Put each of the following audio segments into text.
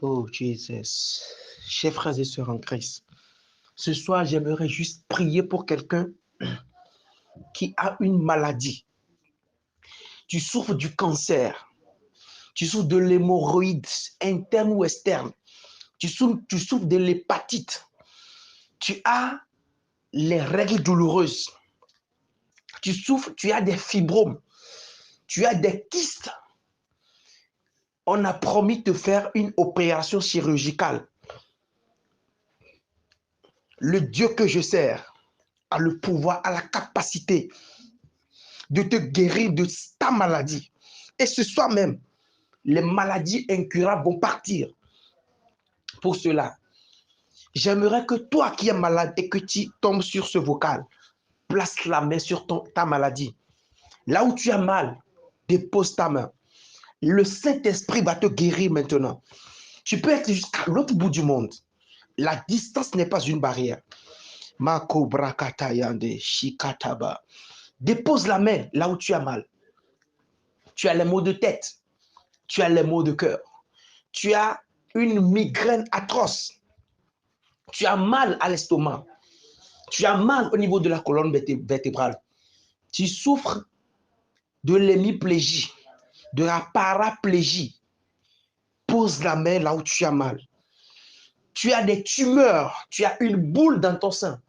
Oh Jesus. Chers frères et sœurs en Christ, ce soir, j'aimerais juste prier pour quelqu'un qui a une maladie. Tu souffres du cancer, tu souffres de l'hémorroïde interne ou externe, tu souffres de l'hépatite, tu as les règles douloureuses, tu souffres, tu as des fibromes, tu as des kystes. On a promis de faire une opération chirurgicale. Le Dieu que je sers a le pouvoir, a la capacité de te guérir de ta maladie. Et ce soir même, les maladies incurables vont partir. Pour cela, j'aimerais que toi qui es malade et que tu tombes sur ce vocal, place la main sur ta maladie. Là où tu as mal, dépose ta main. Le Saint-Esprit va te guérir maintenant. Tu peux être jusqu'à l'autre bout du monde. La distance n'est pas une barrière. Dépose la main là où tu as mal. Tu as les maux de tête. Tu as les maux de cœur. Tu as une migraine atroce. Tu as mal à l'estomac. Tu as mal au niveau de la colonne vertébrale. Tu souffres de l'hémiplégie, de la paraplégie. Pose la main là où tu as mal. Tu as des tumeurs. Tu as une boule dans ton sein.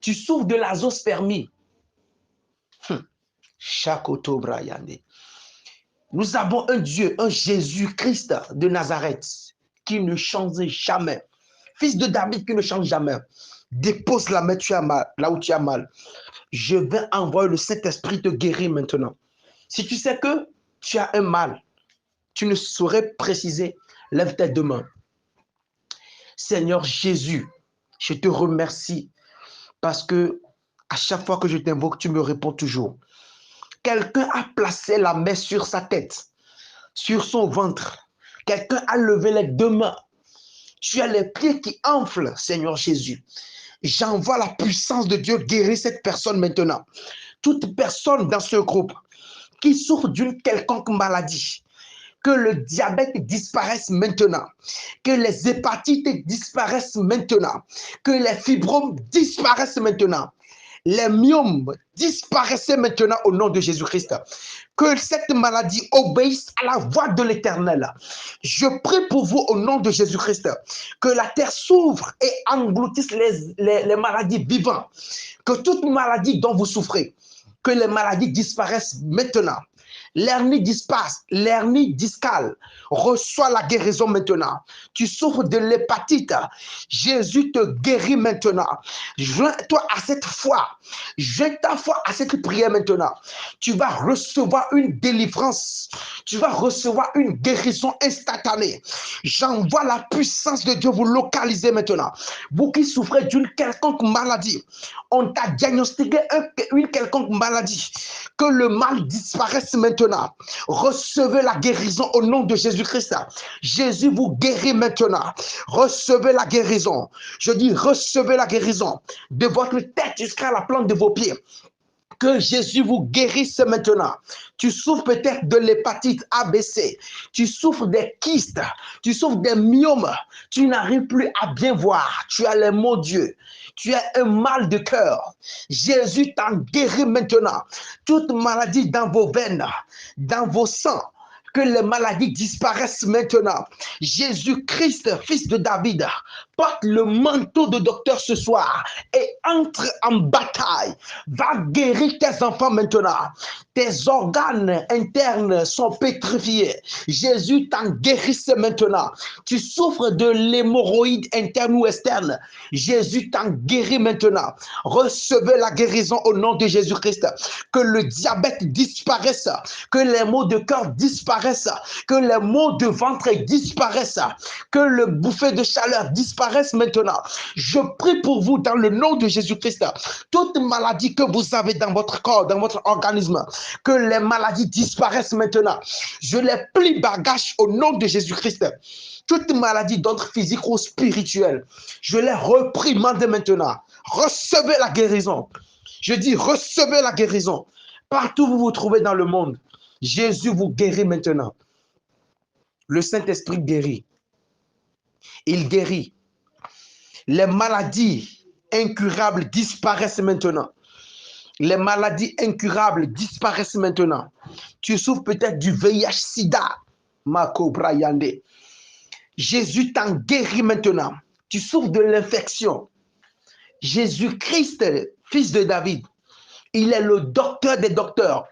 Tu souffres de l'azospermie. Chakoto Brayande. Nous avons un Dieu, un Jésus-Christ de Nazareth qui ne change jamais. Fils de David qui ne change jamais. Dépose la main tu as mal, là où tu as mal. Je vais envoyer le Saint-Esprit te guérir maintenant. Si tu sais que tu as un mal, tu ne saurais préciser, lève tes deux mains. Seigneur Jésus, je te remercie parce que à chaque fois que je t'invoque, tu me réponds toujours. Quelqu'un a placé la main sur sa tête, sur son ventre. Quelqu'un a levé les deux mains. Tu as les pieds qui enflent, Seigneur Jésus. J'envoie la puissance de Dieu guérir cette personne maintenant. Toute personne dans ce groupe qui souffre d'une quelconque maladie, que le diabète disparaisse maintenant, que les hépatites disparaissent maintenant, que les fibromes disparaissent maintenant, les myomes disparaissent maintenant au nom de Jésus-Christ. Que cette maladie obéisse à la voix de l'Éternel. Je prie pour vous au nom de Jésus-Christ, que la terre s'ouvre et engloutisse les maladies vivantes. Que toute maladie dont vous souffrez, que les maladies disparaissent maintenant. L'hernie discale, reçois la guérison maintenant. Tu souffres de l'hépatite, Jésus te guérit maintenant. Joins-toi à cette foi, joins ta foi à cette prière maintenant. Tu vas recevoir une délivrance, tu vas recevoir une guérison instantanée. J'envoie la puissance de Dieu vous localiser maintenant. Vous qui souffrez d'une quelconque maladie, on t'a diagnostiqué une quelconque maladie, que le mal disparaisse maintenant. Recevez la guérison au nom de Jésus-Christ. Jésus vous guérit maintenant. Recevez la guérison. Je dis recevez la guérison de votre tête jusqu'à la plante de vos pieds. Que Jésus vous guérisse maintenant. Tu souffres peut-être de l'hépatite ABC. Tu souffres des kystes. Tu souffres des myomes. Tu n'arrives plus à bien voir. Tu as les maux d'yeux. Tu as un mal de cœur. Jésus t'en guérit maintenant. Toute maladie dans vos veines, dans vos sangs, que les maladies disparaissent maintenant. Jésus-Christ, fils de David, porte le manteau de docteur ce soir et entre en bataille. Va guérir tes enfants maintenant. Tes organes internes sont pétrifiés. Jésus t'en guérisse maintenant. Tu souffres de l'hémorroïde interne ou externe. Jésus t'en guérit maintenant. Recevez la guérison au nom de Jésus-Christ. Que le diabète disparaisse. Que les maux de cœur disparaissent. Que les maux de ventre disparaissent. Que le bouffée de chaleur disparaisse maintenant. Je prie pour vous dans le nom de Jésus-Christ. Toute maladie que vous avez dans votre corps, dans votre organisme, que les maladies disparaissent maintenant. Je les plie bagages au nom de Jésus-Christ. Toute maladie d'ordre physique ou spirituel, je les reprimande maintenant. Recevez la guérison. Je dis recevez la guérison. Partout où vous vous trouvez dans le monde, Jésus vous guérit maintenant. Le Saint-Esprit guérit. Il guérit. Les maladies incurables disparaissent maintenant. Les maladies incurables disparaissent maintenant. Tu souffres peut-être du VIH-Sida. Marco Brayande. Jésus t'en guérit maintenant. Tu souffres de l'infection. Jésus-Christ, fils de David, il est le docteur des docteurs.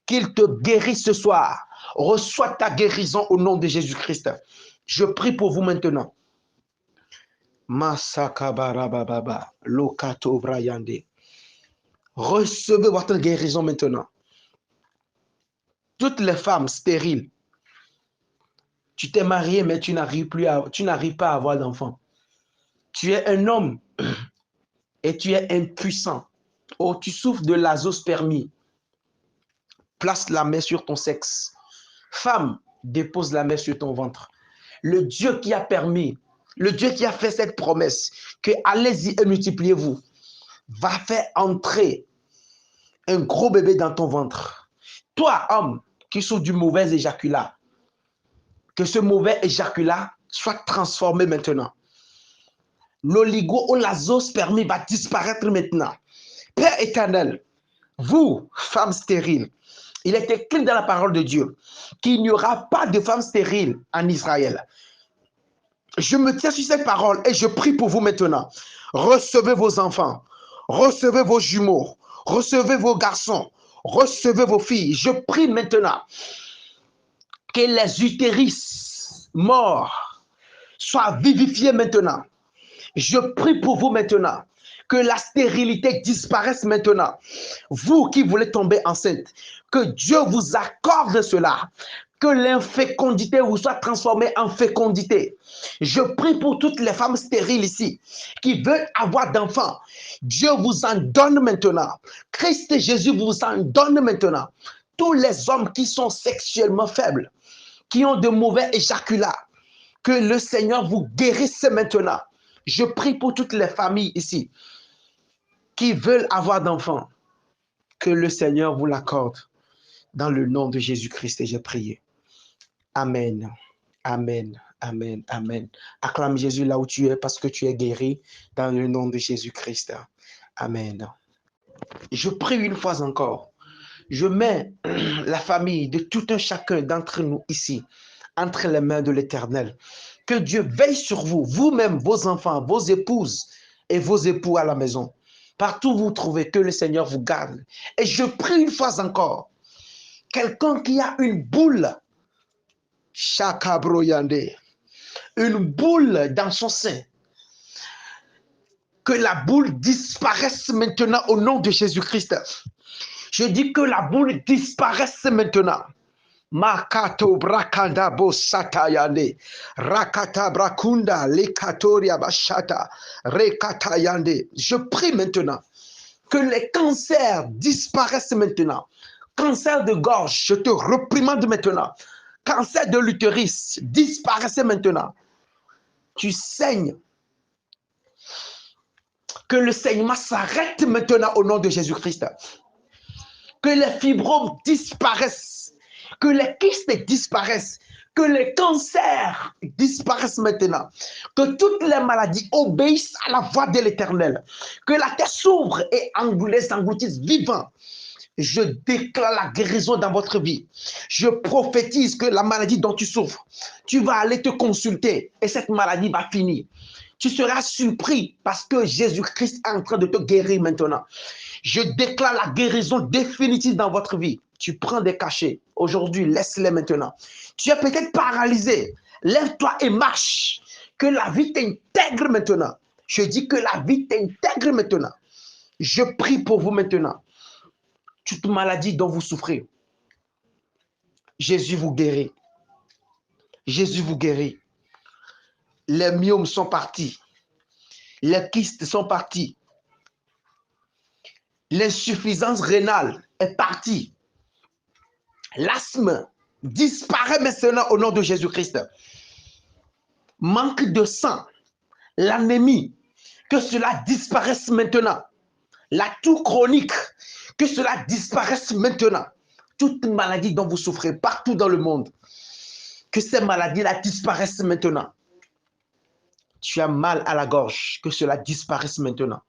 Qu'il te guérisse ce soir. Reçois ta guérison au nom de Jésus-Christ. Je prie pour vous maintenant. Masakabarababa, Lokato Brayande. Recevez votre guérison maintenant. Toutes les femmes stériles, tu t'es marié mais tu n'arrives pas à avoir d'enfant. Tu es un homme et tu es impuissant. Oh, tu souffres de l'azospermie. Place la main sur ton sexe. Femme, dépose la main sur ton ventre. Le Dieu qui a permis, le Dieu qui a fait cette promesse que allez-y et multipliez-vous, va faire entrer un gros bébé dans ton ventre. Toi, homme, qui souffre du mauvais éjaculat, que ce mauvais éjaculat soit transformé maintenant. L'oligo ou l'azospermie va disparaître maintenant. Père éternel, vous, femmes stériles, il est écrit dans la parole de Dieu qu'il n'y aura pas de femmes stériles en Israël. Je me tiens sur cette parole et je prie pour vous maintenant. Recevez vos enfants, recevez vos jumeaux, recevez vos garçons, recevez vos filles. Je prie maintenant que les utérus morts soient vivifiés maintenant. Je prie pour vous maintenant que la stérilité disparaisse maintenant. Vous qui voulez tomber enceinte, que Dieu vous accorde cela. Que l'infécondité vous soit transformée en fécondité. Je prie pour toutes les femmes stériles ici qui veulent avoir d'enfants. Dieu vous en donne maintenant. Christ Jésus vous en donne maintenant. Tous les hommes qui sont sexuellement faibles, qui ont de mauvais éjaculats, que le Seigneur vous guérisse maintenant. Je prie pour toutes les familles ici qui veulent avoir d'enfants. Que le Seigneur vous l'accorde. Dans le nom de Jésus-Christ, j'ai prié. Amen. Amen. Amen. Amen. Acclame Jésus là où tu es parce que tu es guéri dans le nom de Jésus-Christ. Amen. Je prie une fois encore. Je mets la famille de tout un chacun d'entre nous ici entre les mains de l'Éternel. Que Dieu veille sur vous, vous-même, vos enfants, vos épouses et vos époux à la maison. Partout où vous trouvez, que le Seigneur vous garde. Et je prie une fois encore, quelqu'un qui a une boule, Shakabroyande, une boule dans son sein, que la boule disparaisse maintenant au nom de Jésus-Christ. Je dis que la boule disparaisse maintenant. Makato brakanda bo satayande, rakata brakunda lekatoria bashata, rekatayande. Je prie maintenant que les cancers disparaissent maintenant. Cancer de gorge, je te reprimande maintenant. Cancer de l'utérus, disparaissez maintenant. Tu saignes. Que le saignement s'arrête maintenant au nom de Jésus-Christ. Que les fibromes disparaissent. Que les kystes disparaissent. Que les cancers disparaissent maintenant. Que toutes les maladies obéissent à la voix de l'Éternel. Que la terre s'ouvre et engloutisse vivant. Je déclare la guérison dans votre vie. Je prophétise que la maladie dont tu souffres, tu vas aller te consulter et cette maladie va finir. Tu seras surpris parce que Jésus-Christ est en train de te guérir maintenant. Je déclare la guérison définitive dans votre vie. Tu prends des cachets. Aujourd'hui, laisse-les maintenant. Tu es peut-être paralysé. Lève-toi et marche. Que la vie t'intègre maintenant. Je dis que la vie t'intègre maintenant. Je prie pour vous maintenant. Toute maladie dont vous souffrez, Jésus vous guérit. Jésus vous guérit. Les myomes sont partis. Les kystes sont partis. L'insuffisance rénale est partie. L'asthme disparaît maintenant au nom de Jésus-Christ. Manque de sang, l'anémie, que cela disparaisse maintenant. La toux chronique, que cela disparaisse maintenant. Toute maladie dont vous souffrez partout dans le monde, que ces maladies-là disparaissent maintenant. tu as mal à la gorge, que cela disparaisse maintenant.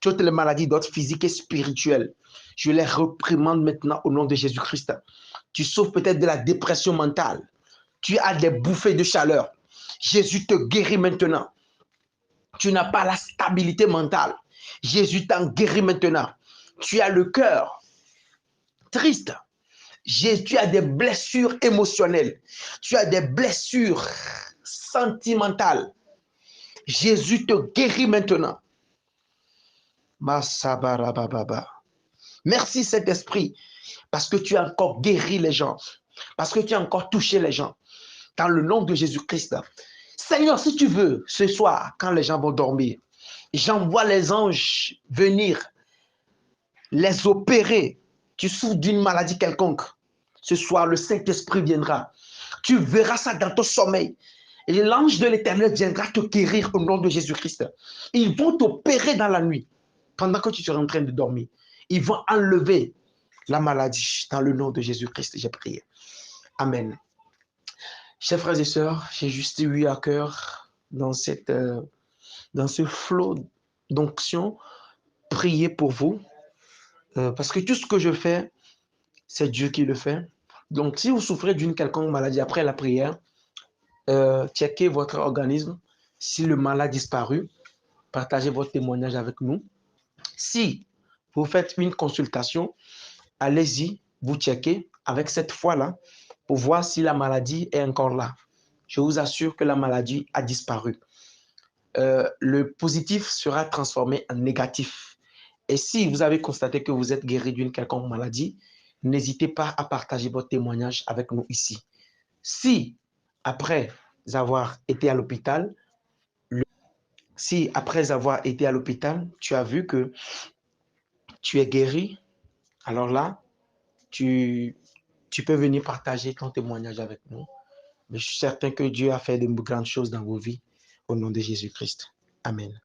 Toutes les maladies d'ordre physique et spirituel, je les reprimande maintenant au nom de Jésus-Christ. Tu souffres peut-être de la dépression mentale. Tu as des bouffées de chaleur. Jésus te guérit maintenant. Tu n'as pas la stabilité mentale. Jésus t'en guérit maintenant. Tu as le cœur triste. Tu as des blessures émotionnelles. Tu as des blessures sentimentales. Jésus te guérit maintenant. Merci Saint-Esprit, parce que tu as encore guéri les gens, parce que tu as encore touché les gens. Dans le nom de Jésus-Christ. Seigneur, si tu veux, ce soir, quand les gens vont dormir, j'envoie les anges venir les opérer. Tu souffres d'une maladie quelconque. Ce soir, le Saint-Esprit viendra. Tu verras ça dans ton sommeil. Et l'ange de l'Éternel viendra te guérir au nom de Jésus-Christ. Ils vont t'opérer dans la nuit, pendant que tu seras en train de dormir. Ils vont enlever la maladie dans le nom de Jésus-Christ. J'ai prié. Amen. Chers frères et sœurs, j'ai juste eu à cœur dans ce flot d'onction, prier pour vous. Parce que tout ce que je fais, c'est Dieu qui le fait. Donc, si vous souffrez d'une quelconque maladie après la prière, checkez votre organisme. Si le mal a disparu, partagez votre témoignage avec nous. Si vous faites une consultation, allez-y, vous checkez avec cette foi-là pour voir si la maladie est encore là. Je vous assure que la maladie a disparu. Le positif sera transformé en négatif. Et si vous avez constaté que vous êtes guéri d'une quelconque maladie, n'hésitez pas à partager votre témoignage avec nous ici. Si, après avoir été à l'hôpital, tu as vu que tu es guéri, alors là, tu peux venir partager ton témoignage avec nous. Mais je suis certain que Dieu a fait de grandes choses dans vos vies. Au nom de Jésus-Christ. Amen.